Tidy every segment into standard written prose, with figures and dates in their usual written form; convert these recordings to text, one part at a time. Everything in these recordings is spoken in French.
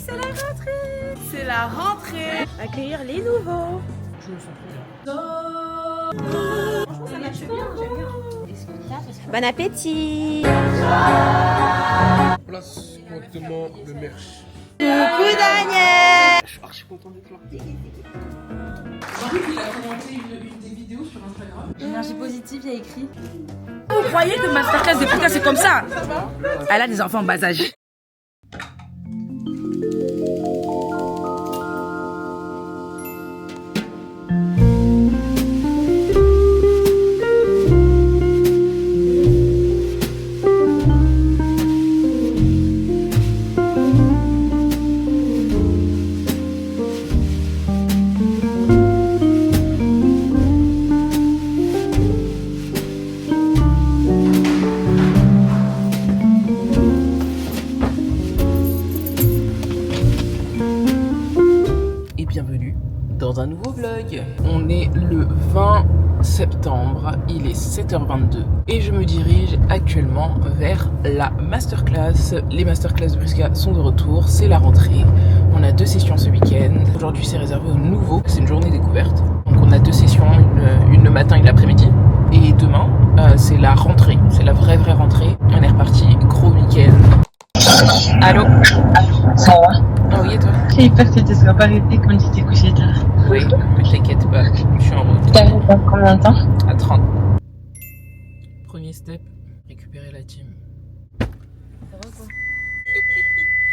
c'est la rentrée. C'est la rentrée. Accueillir les nouveaux. Je me sens trop bien. Franchement, ça marche bien, j'aime bien. Bon appétit. Place promptement le merch. Coucou Daniel. Je suis archi content d'être là. Marie, il a commenté une des vidéos sur Instagram. Énergie positive, il y a écrit. Vous croyez que Masterclass de putain c'est comme ça? Elle a des enfants en bas âge. Bienvenue dans un nouveau vlog. On est le 20 septembre, il est 7h22 et je me dirige actuellement vers la masterclass. Les masterclass de Prisca sont de retour, c'est la rentrée. On a 2 sessions ce week-end. Aujourd'hui c'est réservé aux nouveaux, c'est une journée découverte. Donc on a 2 sessions, une le matin et l'après-midi. Et demain c'est la rentrée, c'est la vraie rentrée. On est reparti, gros week-end. Allô? Ça va? Ah oui, et toi? J'ai peur que tu te sois pas arrêté quand tu t'es couché tard. Oui, mais t'inquiète pas, je suis en route. T'as vu dans combien de temps? À 30. Premier step, récupérer la team.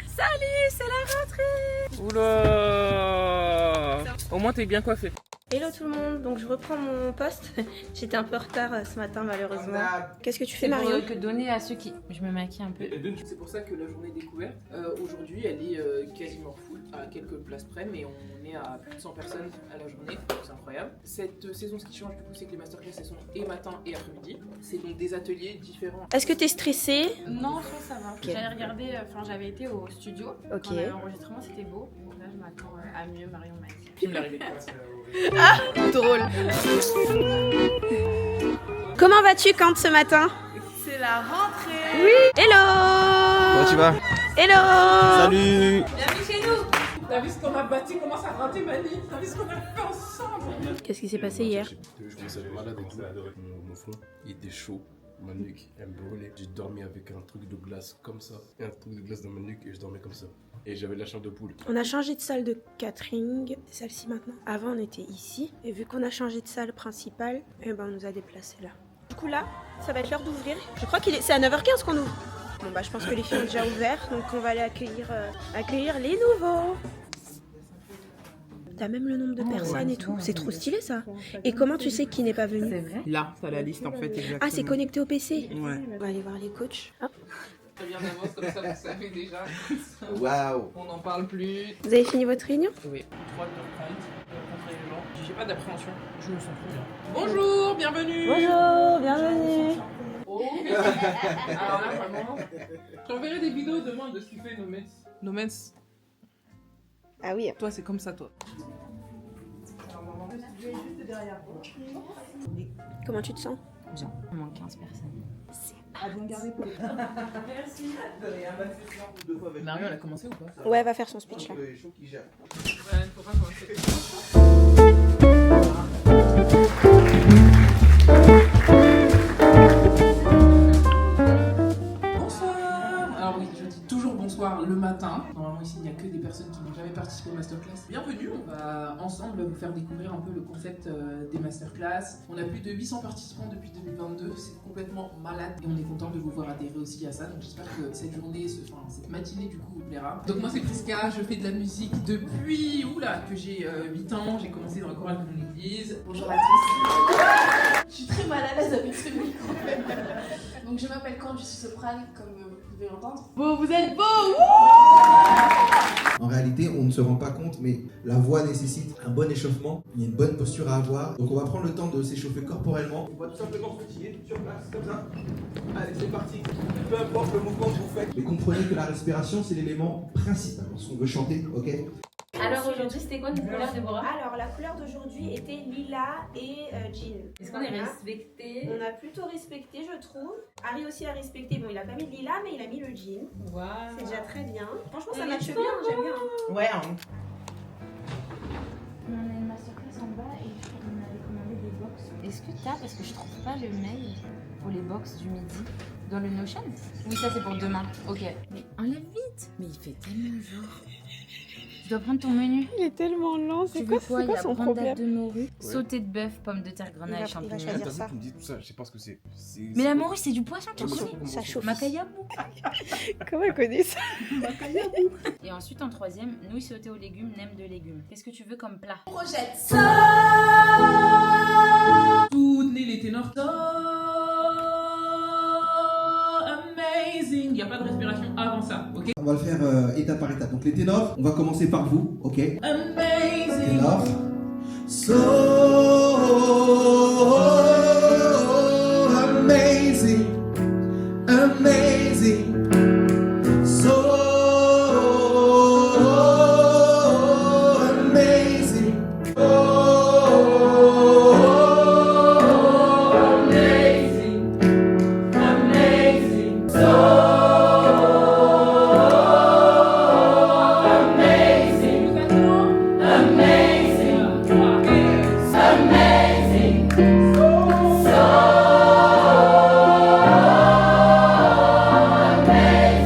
Salut, c'est la rentrée. Oula! Au moins t'es bien coiffé. Hello tout le monde, donc je reprends mon poste. J'étais un peu en retard ce matin malheureusement. Qu'est-ce que tu fais Marion? Que donner à ceux qui... Je me maquille un peu. C'est pour ça que la journée découverte, aujourd'hui elle est quasiment full, à quelques places près, mais on est à plus de 100 personnes à la journée, donc c'est incroyable. Cette saison, ce qui change du coup, c'est que les masterclass elles sont et matin et après-midi. C'est donc des ateliers différents. Est-ce que t'es stressée? Non, ça va. J'avais regardé, j'avais été au studio. Ok. L'enregistrement, c'était beau. Donc là, je m'attends à mieux, Marion m'a dit. Tu me l'arrivée quoi. Ah, drôle. Comment vas-tu Quand ce matin? C'est la rentrée. Oui. Hello. Comment tu vas? Hello. Salut. Bienvenue chez nous. T'as vu ce qu'on a bâti, comment ça a raté Mani? T'as vu ce qu'on a fait ensemble? Qu'est-ce qui s'est passé hier? Je me sentais malade et tout. Mon front, il était chaud. Ma nuque, elle me brûlait. J'ai dormi avec un truc de glace comme ça. Et un truc de glace dans ma nuque et je dormais comme ça. Et j'avais de la chair de poule. On a changé de salle de catering, c'est celle-ci maintenant. Avant on était ici, et vu qu'on a changé de salle principale, eh ben, on nous a déplacés là. Du coup là, ça va être l'heure d'ouvrir. Je crois qu'il est... c'est à 9h15 qu'on ouvre. Bon bah je pense que les filles ont déjà ouvert, donc on va aller accueillir les nouveaux. T'as même le nombre de personnes et tout, c'est trop stylé ça. Et comment tu sais qui n'est pas venu? C'est vrai? Là, t'as la liste en fait, exactement. Ah c'est connecté au PC. Ouais. On va aller voir les coachs. Hop. Très bien d'avance, comme ça vous savez déjà. Waouh. On n'en parle plus. Vous avez fini votre réunion? Oui. 3 de rencontrer les gens. J'ai pas d'appréhension, je me sens trop bien. Bonjour, bienvenue. Bonjour, bienvenue. Oh, alors là, vraiment, j'enverrai des vidéos demain de ce qu'il fait Nomens. Nomens, Ah oui. toi c'est comme ça toi. Comment tu te sens? Bien. Il manque 15 personnes. Marion, elle a commencé ou pas? Ouais, elle va faire son speech là. Ouais, faut pas commencer. Bonsoir. Alors oui, je dis toujours bonsoir le matin. Normalement ici il n'y a que des personnes qui n'ont jamais participé au masterclass. Bienvenue, on va ensemble vous faire découvrir un peu le concept des masterclass. On a plus de 800 participants depuis 2022, c'est complètement malade et on est content de vous voir adhérer aussi à ça. Donc j'espère que cette journée, cette matinée du coup vous plaira. Donc moi c'est Prisca, je fais de la musique depuis que j'ai 8 ans. J'ai commencé dans la chorale de mon église. Bonjour à tous. Je suis très mal à l'aise avec ce micro. Donc je m'appelle Quand, je suis soprane, comme vous pouvez l'entendre. Bon, vous êtes beau. En réalité, on ne se rend pas compte, mais la voix nécessite un bon échauffement, il y a une bonne posture à avoir. Donc on va prendre le temps de s'échauffer corporellement. On va tout simplement frottiller sur place, comme ça. Allez, c'est parti. Peu importe le mouvement que vous faites. Mais comprenez que la respiration, c'est l'élément principal lorsqu'on veut chanter, ok? Alors aujourd'hui, c'était quoi notre couleur, Déborah? Alors la couleur d'aujourd'hui était lilas et jean. Est-ce qu'on est respecté? On a plutôt respecté, je trouve. Harry aussi a respecté. Bon, il a pas mis de lilas, mais il a mis le jean. Waouh. C'est déjà très bien. Franchement, ça matche bien, j'aime bien. Ouais, hein. On a une masterclass en bas et on avait commandé des box. Est-ce que t'as, parce que je trouve pas le mail pour les box du midi dans le Notion? Oui, ça c'est pour demain. Ok. Mais enlève vite. Mais il fait tellement jour. Je dois prendre ton menu. Il est tellement lent, c'est quoi Il y a son brandade problème? de morue, sauté de bœuf, pommes de terre, grenade et champignons. choisir ça. Tu me dis tout ça, je sais pas ce que c'est. Mais la morue, c'est du poisson, tu Ouais, connais? Ça chauffe. Macayabou. Comment elle connaît ça? Et ensuite, en troisième, nouilles sautées aux légumes, nem de légumes. Qu'est-ce que tu veux comme plat? Projette. Soutenez les ténors. So amazing. Il n'y a pas de respiration avant ça, ok? On va le faire étape par étape. Donc les ténors, on va commencer par vous, ok? Amazing. Ténor. So amazing, amazing, so amazing, Amazing. So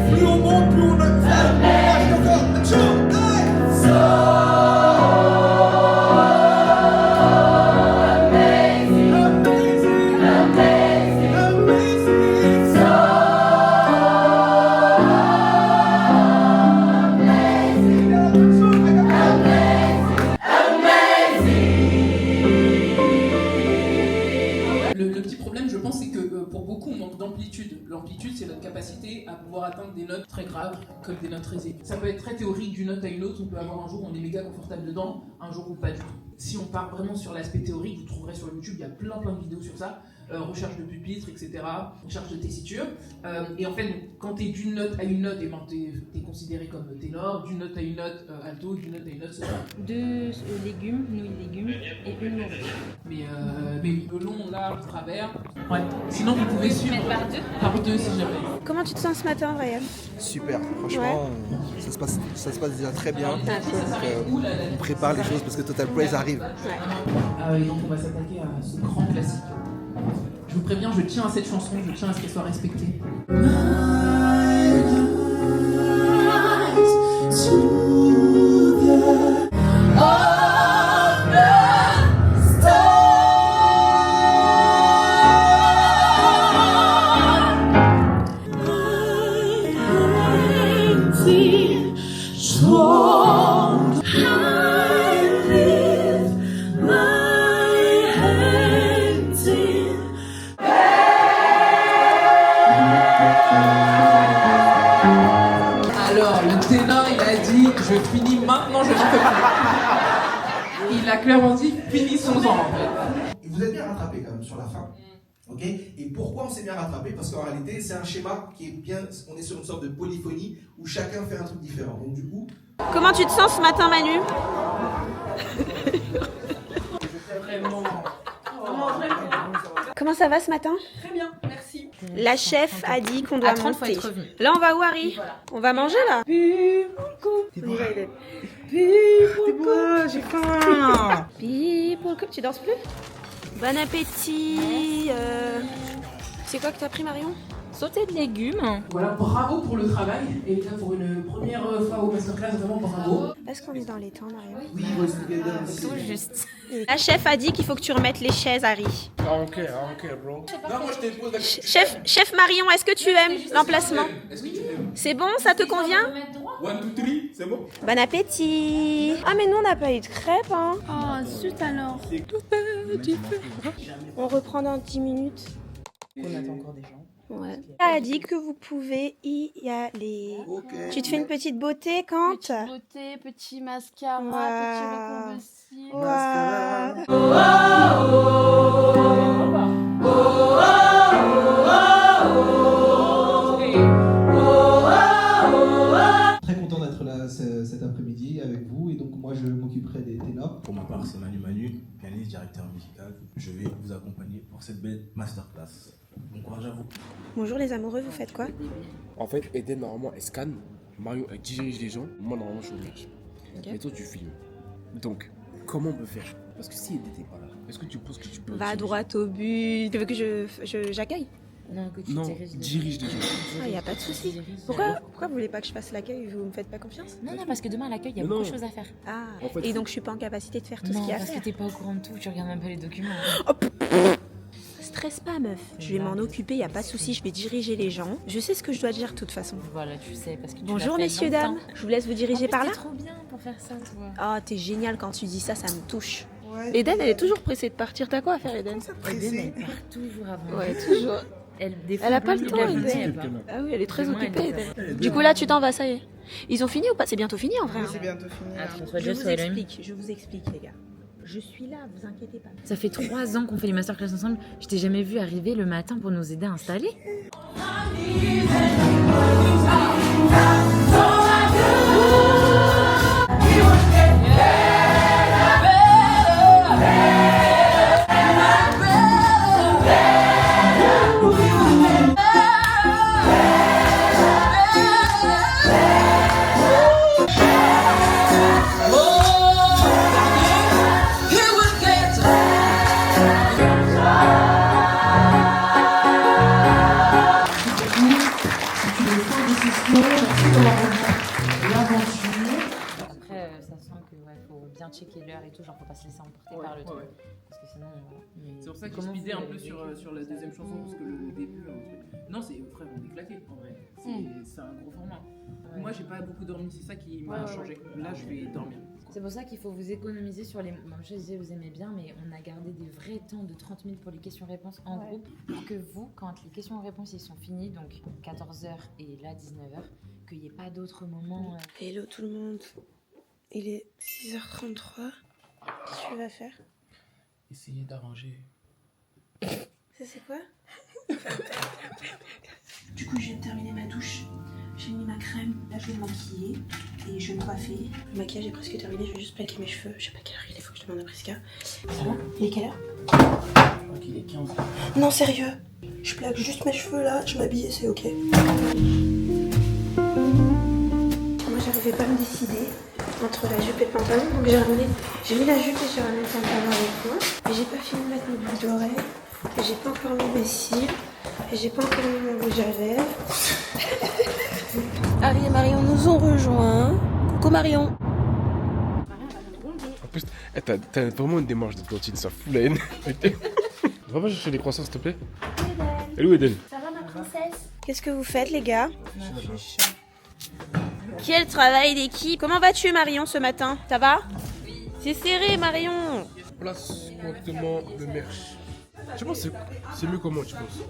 plus on monte, plus on lâche encore. Attention, allez. Amazing, amazing, amazing, le petit problème, je pense, c'est que pour beaucoup, on manque d'amplitude. L'amplitude, c'est notre capacité à pouvoir atteindre des notes très graves comme des notes très aiguës. Ça peut être très théorique d'une note à une autre. On peut avoir un jour où on est méga confortable dedans, un jour où pas du tout. Si on part vraiment sur l'aspect théorique, vous trouverez sur YouTube, il y a plein de vidéos sur ça. Recherche de pupitre, etc. Recherche de tessiture. Et en fait, donc, quand t'es d'une note à une note, et ben, t'es considéré comme ténor. D'une note à une note, alto. D'une note à une note, sopran. 2 légumes, nouilles légumes et une morue. Mais oui, le long, large, travers. Ouais. Sinon, vous pouvez suivre Mettre par 2. par 2 si jamais. Comment tu te sens ce matin, Ryan? Super, franchement, ça se passe déjà très bien. On prépare les choses parce que Total Praise arrive. Et donc on va s'attaquer à ce grand classique. Je vous préviens, je tiens à cette chanson, je tiens à ce qu'elle soit respectée. Alors, le ténor, il a dit, je finis maintenant, je n'en peux plus. Il a clairement dit, finissons-en en fait. Et vous êtes bien rattrapé quand même sur la fin. Ok? Et pourquoi on s'est bien rattrapé? Parce qu'en réalité, c'est un schéma qui est bien. On est sur une sorte de polyphonie où chacun fait un truc différent. Donc, du coup. Comment tu te sens ce matin, Manu? Comment ça va ce matin? Très bien, merci. La chef a dit qu'on doit À 30, faut monter. être revenu. Là, on va où, Harry? Voilà. On va manger là? J'ai faim. People, tu danses plus? Bon appétit. C'est quoi que t'as pris, Marion? Sauté de légumes. Voilà, bravo pour le travail. Et là, pour une première fois au masterclass, vraiment bravo. Est-ce qu'on est dans les temps, Marion? Oui, was together. Tout juste. La chef a dit qu'il faut que tu remettes les chaises, Harry. I don't care, bro. Non, moi je te pose la question. Chef Marion, est-ce que tu aimes l'emplacement? Est-ce que tu aimes? C'est bon, ça te convient? 1, 2, 3, c'est bon? Bon appétit. Ah mais nous on n'a pas eu de crêpes hein. Oh, zut alors. On reprend dans 10 minutes. On attend encore des gens. Ouais. Elle a dit que vous pouvez y aller. Ok. Tu te fais une petite beauté quand? Petite beauté, petit mascara, Wow. petit recours de cils. Ouah. Très content d'être là cet après-midi avec vous. Et donc, moi, je m'occuperai des ténors. Pour ma part, c'est Manu, pianiste, directeur musical. Je vais vous accompagner pour cette belle masterclass. Bon courage à vous. Bonjour les amoureux, vous faites quoi? En fait, Eden, normalement, elle scanne. Mario, elle dirige les gens. Moi, normalement, je suis au village. Mais toi, tu filmes. Donc, comment on peut faire? Parce que si elle n'était pas là, est-ce que tu penses que tu peux... Va droit au but. Tu veux que j'accueille? Non, que tu Non, dirige dirige les gens. Ah, y a pas de souci. Pourquoi vous voulez pas que je fasse l'accueil? Vous me faites pas confiance? Non, parce que demain à l'accueil, il y a Mais beaucoup non. de choses à faire. Ah, En fait, et donc je suis pas en capacité de faire tout ce qu'il y a à parce faire. que t'es pas au courant de tout, tu regardes même pas les documents. Stresse pas, meuf. Je vais m'en occuper, y a pas de souci. Je vais diriger les gens. Je sais ce que je dois dire de toute façon. Voilà, tu sais, parce que tu Bonjour, l'as fait messieurs, longtemps. dames. Je vous laisse vous diriger par là. T'es trop bien pour faire ça, toi. Ah, t'es génial quand tu dis ça, ça me touche. Eden, elle est toujours pressée de partir. T'as quoi à faire, Eden? Eden, elle part toujours avant. Ouais, toujours. Elle a pas le temps, Eden. Ah oui, elle est très occupée, Eden. Du coup, là, tu t'en vas, ça y est. Ils ont fini ou pas? C'est bientôt fini, en vrai. Oui, c'est bientôt fini. Je vous explique, les gars. Je suis là, vous inquiétez pas. Ça fait 3 ans qu'on fait les masterclass ensemble. Je t'ai jamais vu arriver le matin pour nous aider à installer. Après, ça sent que faut bien checker l'heure et tout, genre faut pas se laisser emporter par le truc. Parce que sinon. C'est pour ça que j'ai speedé un peu sur la deuxième chanson, parce que le début, non, c'est frère, on est claqué en vrai. C'est un gros format. Moi, j'ai pas beaucoup dormi, c'est ça qui m'a changé. Là, je vais dormir. C'est pour ça qu'il faut vous économiser sur les. Moi, je disais, vous aimez bien, mais on a gardé des vrais temps de 30 minutes pour les questions-réponses en groupe. Pour que vous, quand les questions-réponses ils sont finis, donc 14h et là 19h, qu'il n'y ait pas d'autres moments. Hello tout le monde. Il est 6h33. Qu'est-ce que tu vas faire? Essayez d'arranger. Ça, c'est quoi? Du coup, je viens de terminer ma douche. J'ai mis ma crème. Là, je vais me maquiller et je vais me coiffer. Le maquillage est presque terminé. Je vais juste plaquer mes cheveux. Je sais pas quelle heure il est. Faut que je demande à Prisca. Ça va? Il est quelle heure? Je crois qu'il est 15. Non, sérieux. Je plaque juste mes cheveux là. Je m'habille et c'est ok. Moi, j'arrivais pas à me décider entre la jupe et le pantalon. Donc, j'ai mis la jupe et j'ai ramené le pantalon avec moi. Mais j'ai pas fini de mettre mes boucles d'oreilles. Et j'ai pas encore mis mes cils. Et j'ai pas encore mis mon rouge à lèvres. Harry et Marion nous ont rejoints. Coucou Marion. En plus, t'as vraiment une démarche de tontine, ça fout la haine. Va pas chercher les croissants, s'il te plaît. Elle est où, Eden? Ça va, ma princesse? Qu'est-ce que vous faites, les gars? Quel travail d'équipe. Comment vas-tu, Marion, ce matin? Ça va? Oui. C'est serré, Marion. Place correctement le merch. Tu penses c'est mieux comment, tu penses?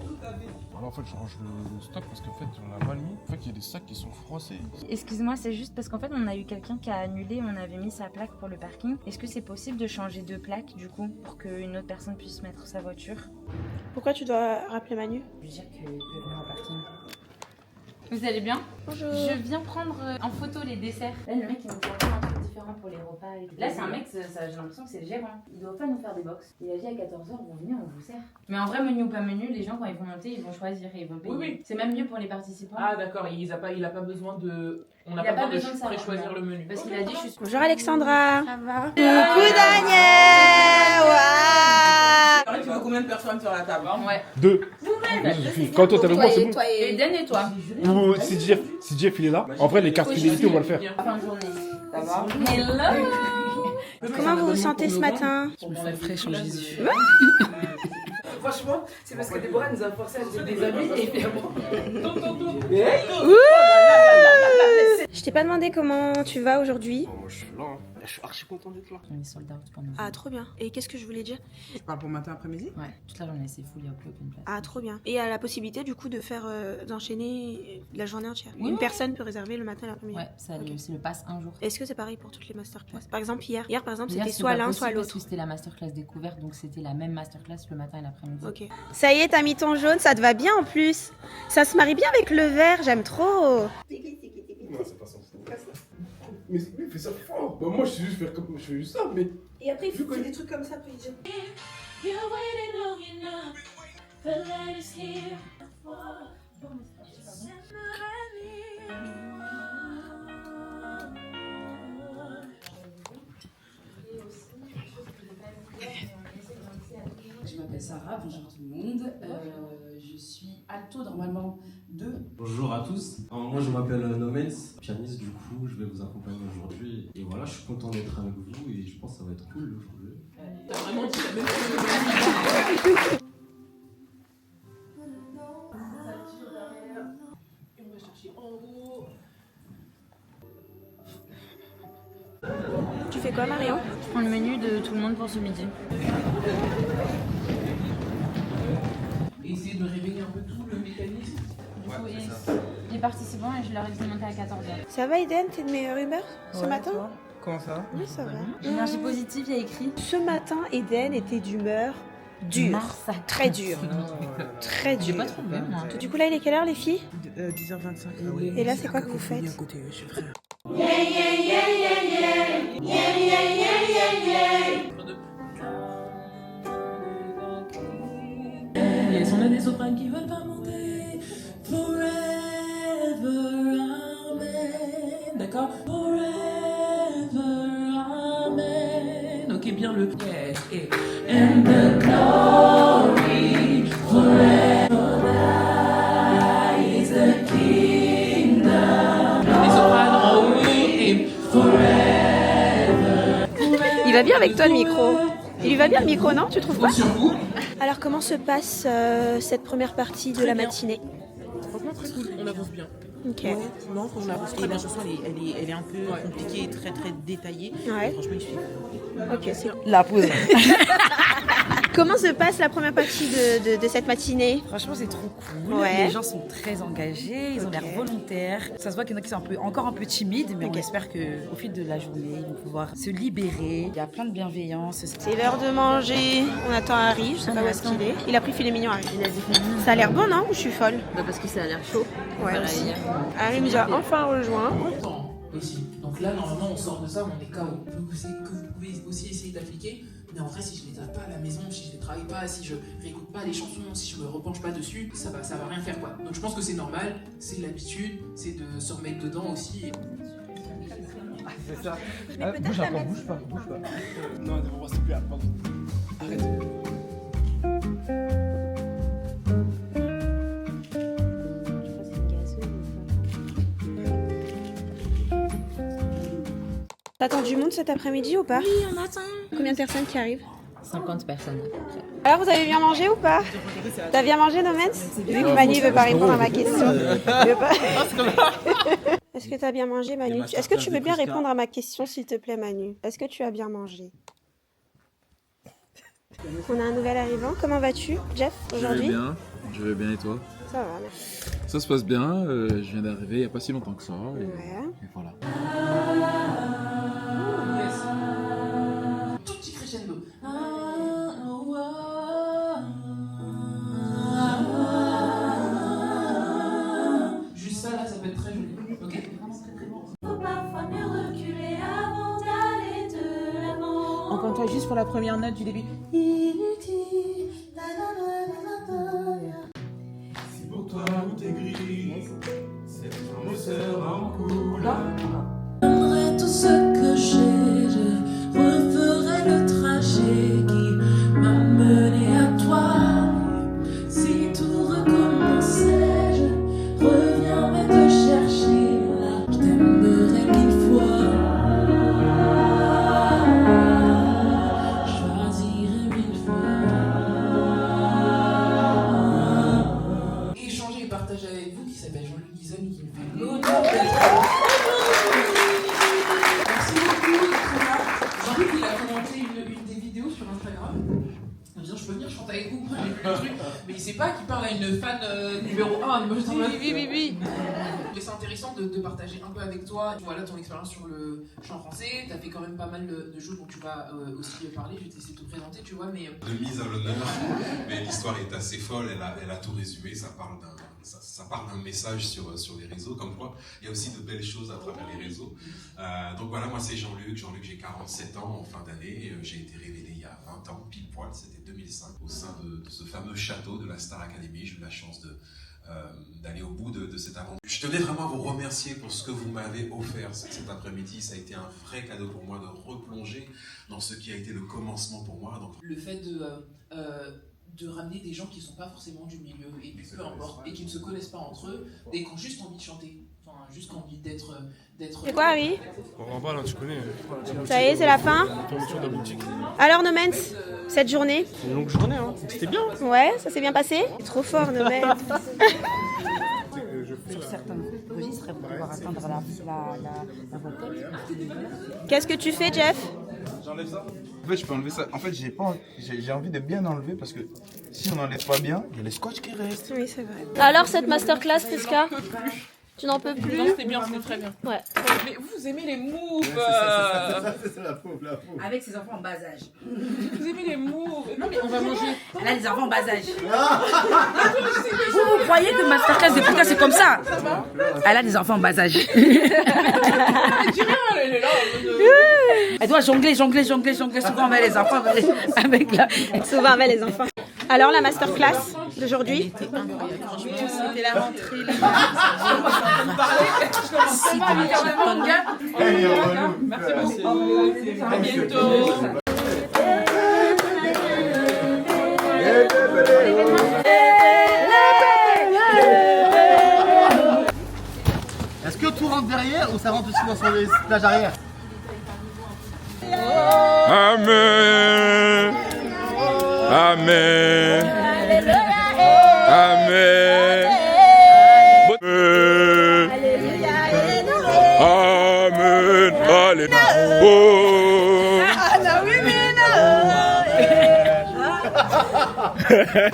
Alors en fait, je range le stock parce qu'en fait, on a mal mis. En fait, il y a des sacs qui sont froissés. Excuse-moi, c'est juste parce qu'en fait, on a eu quelqu'un qui a annulé, on avait mis sa plaque pour le parking. Est-ce que c'est possible de changer de plaque, du coup, pour qu'une autre personne puisse mettre sa voiture? Pourquoi tu dois rappeler Manu? Je veux dire qu'il peut venir au parking. Vous allez bien? Bonjour. Je viens prendre en photo les desserts. Là, le mec, il nous fait un truc différent pour les repas. Et tout. Là, c'est un mec, j'ai l'impression que c'est le gérant. Il doit pas nous faire des box. Il a dit à 14h, on va venir, on vous sert. Mais en vrai, menu ou pas menu, les gens, quand ils vont monter, ils vont choisir et ils vont payer. Oui. C'est même mieux pour les participants. Ah, d'accord, il a pas besoin de. On n'a Il a pas pas besoin besoin de de savoir, choisir non. le menu. Parce qu'il a dit, je suis. Bonjour Alexandra. Ça va? Coucou Daniel. Tu veux combien de personnes sur la table? Ouais. 2. Quand toi t'es avec moi, c'est bon. Eden et toi. Ou si Jeff il est là, en vrai les cartes fidélité on va le faire. Fin de journée. Ça va? Hello. Comment vous vous sentez ce matin? Je me fais fraîche en Jésus. Franchement, c'est parce que Déborah nous a forcé à se déshabiller et finalement. Je t'ai pas demandé comment tu vas aujourd'hui. Moi, je suis là. Hein. Je suis archi content d'être là. On est sold out pendant. Ah, trop bien. Et qu'est-ce que je voulais dire? Tu parles pour matin après-midi? Ouais, toute la journée, c'est full, il n'y a plus aucune place. Ah, trop bien. Et à la possibilité du coup de faire d'enchaîner la journée entière. Oui, Une oui. personne peut réserver le matin et l'après-midi. Ouais, c'est le pass un jour. Est-ce que c'est pareil pour toutes les masterclass? Par exemple hier par exemple Hier, c'était c'est soit pas l'un possible soit parce l'autre. que c'était la masterclass découverte, donc c'était la même masterclass le matin et l'après-midi. Ok. Ça y est, t'as mis ton jaune, ça te va bien en plus. Ça se marie bien avec le vert, j'aime trop. Non, c'est pas ça. Mais il fait ça fort. Bah, moi, je sais juste faire comme je fais juste ça, mais. Et après il faut des trucs comme ça pour dire. Sarah, bonjour tout le monde. Je suis alto normalement 2. Bonjour à tous. Alors, moi je m'appelle Nomens, pianiste, du coup je vais vous accompagner aujourd'hui. Et voilà, je suis content d'être avec vous et je pense que ça va être cool aujourd'hui. T'as vraiment dit la même chose. Et on va chercher en haut. Tu fais quoi, Marion? Je prends le menu de tout le monde pour ce midi. Et essayer de réveiller un peu tout le mécanisme. Les participants, et je leur ai dit de monter à 14h. Ça va, Eden? T'es de meilleure humeur ce matin? Comment ça? Oui, ça va. Énergie positive, il y a écrit. Ce matin, Eden était d'humeur dure. Très dure. Très dure. J'ai pas trouvé, moi. Du coup, là, il est quelle heure, les filles? 10h25. Et là, c'est quoi que vous faites? Yes, on a des sopranes qui veulent pas monter. Forever, amen. D'accord? Forever, amen. Ok, bien le. And the glory forever is the kingdom. Les sopranes en haut et forever. Il va bien avec toi, le micro. Il lui va bien, le micro, non? Tu trouves pas? Alors, comment se passe cette première partie de la matinée? Franchement, très cool. On avance bien. Ok. Ouais, non, on avance très bien. La chanson, elle est un peu compliquée et très très détaillée. Ouais. Franchement, il suit. Ok, c'est la pause. Comment se passe la première partie de cette matinée? Franchement, c'est trop cool. Ouais. Les gens sont très engagés, ils ont l'air volontaires. Ça se voit qu'il y en a qui sont encore un peu timides, mais on espère qu'au fil de la journée, ils vont pouvoir se libérer. Il y a plein de bienveillance. C'est l'heure de manger. On attend Harry, je sais pas où est-ce qu'il est. Il a pris filet mignon, Harry. Ça a l'air bon, non? Ou je suis folle? Bah parce que ça a l'air chaud. Ouais, Pareil. aussi. Harry nous a enfin rejoint. Temps aussi. Donc là, normalement, on sort de ça, on est KO. Que vous pouvez aussi essayer d'appliquer. Mais en vrai, si je les tape pas à la maison, si je les travaille pas, si je réécoute pas les chansons, si je me repenche pas dessus, ça va rien faire quoi. Donc je pense que c'est normal, c'est l'habitude, c'est de se remettre dedans aussi. C'est ça. Bouge un peu, bouge pas. Non, on va se plaire, pardon. Arrête. T'attends du monde cet après-midi ou pas? Oui, on attend. Combien de personnes qui arrivent? 50 personnes. Alors, vous avez bien mangé ou pas? T'as bien mangé, Nomens? Vu que Manu veut pas répondre à ma question. Il veut pas. Est-ce que t'as bien mangé, Manu? Est-ce que tu veux bien répondre à ma question, s'il te plaît, Manu? Est-ce que tu as bien mangé? On a un nouvel arrivant. Comment vas-tu, Jeff, aujourd'hui? Je vais bien et toi? Ça va, merci. Ça se passe bien, je viens d'arriver il n'y a pas si longtemps que ça. Et voilà. Tout petit crescendo. Juste ça là, ça peut être très joli. Ok. Faut parfois mieux reculer avant d'aller de l'avant. Encore une fois, juste pour la première note du début. Inutile. Si pour toi tout est gris, cette femme sera en couleur. J'aimerais tout ce que j'ai, je referai le trajet qui m'a mené à toi. Si tout recommençait, je reviendrai te chercher là. Je t'aimerai 1000 fois. Je choisirai 1000 fois. Échanger et partager avec vous qui s'appelle Jean-Luc Guizon qui me fait Merci beaucoup d'être là. Jean-Luc il a commenté une des vidéos sur Instagram. En disant je peux venir chanter avec vous, mais il sait pas qu'il parle à une fan numéro 1. Oui. Mais c'est intéressant de partager un peu avec toi. Voilà ton expérience sur le chant français. T'as fait quand même pas mal de choses dont tu vas aussi parler. Je vais t'essayer de te présenter, tu vois, mais de mise à l'honneur, mais l'histoire est assez folle, elle a tout résumé, ça parle d'un message sur les réseaux, comme quoi il y a aussi de belles choses à travers les réseaux. Donc voilà, moi c'est Jean-Luc, j'ai 47 ans en fin d'année, j'ai été révélé il y a 20 ans, pile poil, c'était 2005, au sein de ce fameux château de la Star Academy. J'ai eu la chance d'aller au bout de cette aventure. Je tenais vraiment à vous remercier pour ce que vous m'avez offert cet après-midi. Ça a été un vrai cadeau pour moi de replonger dans ce qui a été le commencement pour moi. Donc, le fait de ramener des gens qui ne sont pas forcément du milieu, et puis peu importe, et qui ne se connaissent pas entre eux, et qui ont juste envie de chanter, enfin juste envie d'être... C'est quoi, Harry? On va là, tu connais. Ça y est, c'est la fin. Fermeture de la boutique. Alors, Nomens, cette journée? C'est une longue journée, hein. C'était bien. Ouais, ça s'est bien passé? Trop fort, Nomens. Sur certains registres, pour pouvoir atteindre la voltige. Qu'est-ce que tu fais, Jeff? J'enlève ça. En fait, je peux enlever ça. En fait, j'ai envie de bien enlever parce que si on n'enlève pas bien, il y a les scotch qui restent. Oui, c'est vrai. Alors, cette masterclass, Priska? Tu n'en peux plus? Non, c'était bien, c'était très bien. Ouais. Mais vous aimez les moves C'est la pauvre, la pauvre. Avec ses enfants en bas âge. Vous aimez les moves? Non mais on va manger. Elle a des enfants en bas âge. Vous croyez que Masterclass de Priska c'est comme ça? Elle a des enfants en bas âge. Elle doit jongler souvent avec les enfants. Souvent avec les enfants. Alors, la masterclass d'aujourd'hui? C'était la rentrée. Merci beaucoup. À bientôt. Est-ce que tout rentre derrière ou ça rentre aussi dans les plages arrière? Amen. Amen. Amen. Amen. Alléluia.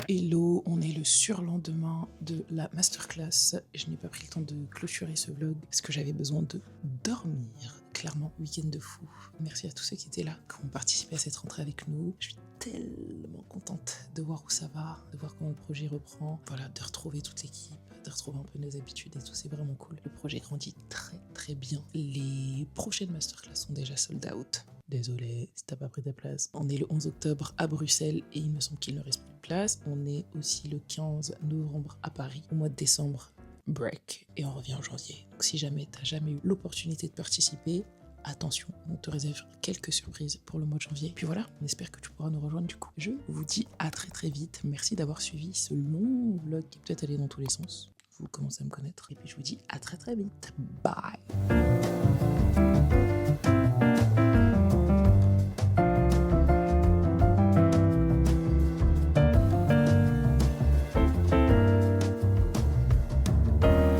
Hello, on est le surlendemain de la masterclass. Je n'ai pas pris le temps de clôturer ce vlog parce que j'avais besoin de dormir. Clairement, week-end de fou. Merci à tous ceux qui étaient là, qui ont participé à cette rentrée avec nous. Je suis tellement contente de voir où ça va, de voir comment le projet reprend. Voilà, de retrouver toute l'équipe, de retrouver un peu nos habitudes et tout, c'est vraiment cool. Le projet grandit très très bien. Les prochaines masterclass sont déjà sold out. Désolé si t'as pas pris ta place. On est le 11 octobre à Bruxelles et il me semble qu'il ne reste plus de place. On est aussi le 15 novembre à Paris. Au mois de décembre, break et on revient en janvier. Donc si jamais t'as jamais eu l'opportunité de participer, attention, on te réserve quelques surprises pour le mois de janvier. Puis voilà, on espère que tu pourras nous rejoindre du coup. Je vous dis à très très vite. Merci d'avoir suivi ce long vlog qui peut-être allé dans tous les sens. Vous commencez à me connaître. Et puis je vous dis à très très vite. Bye.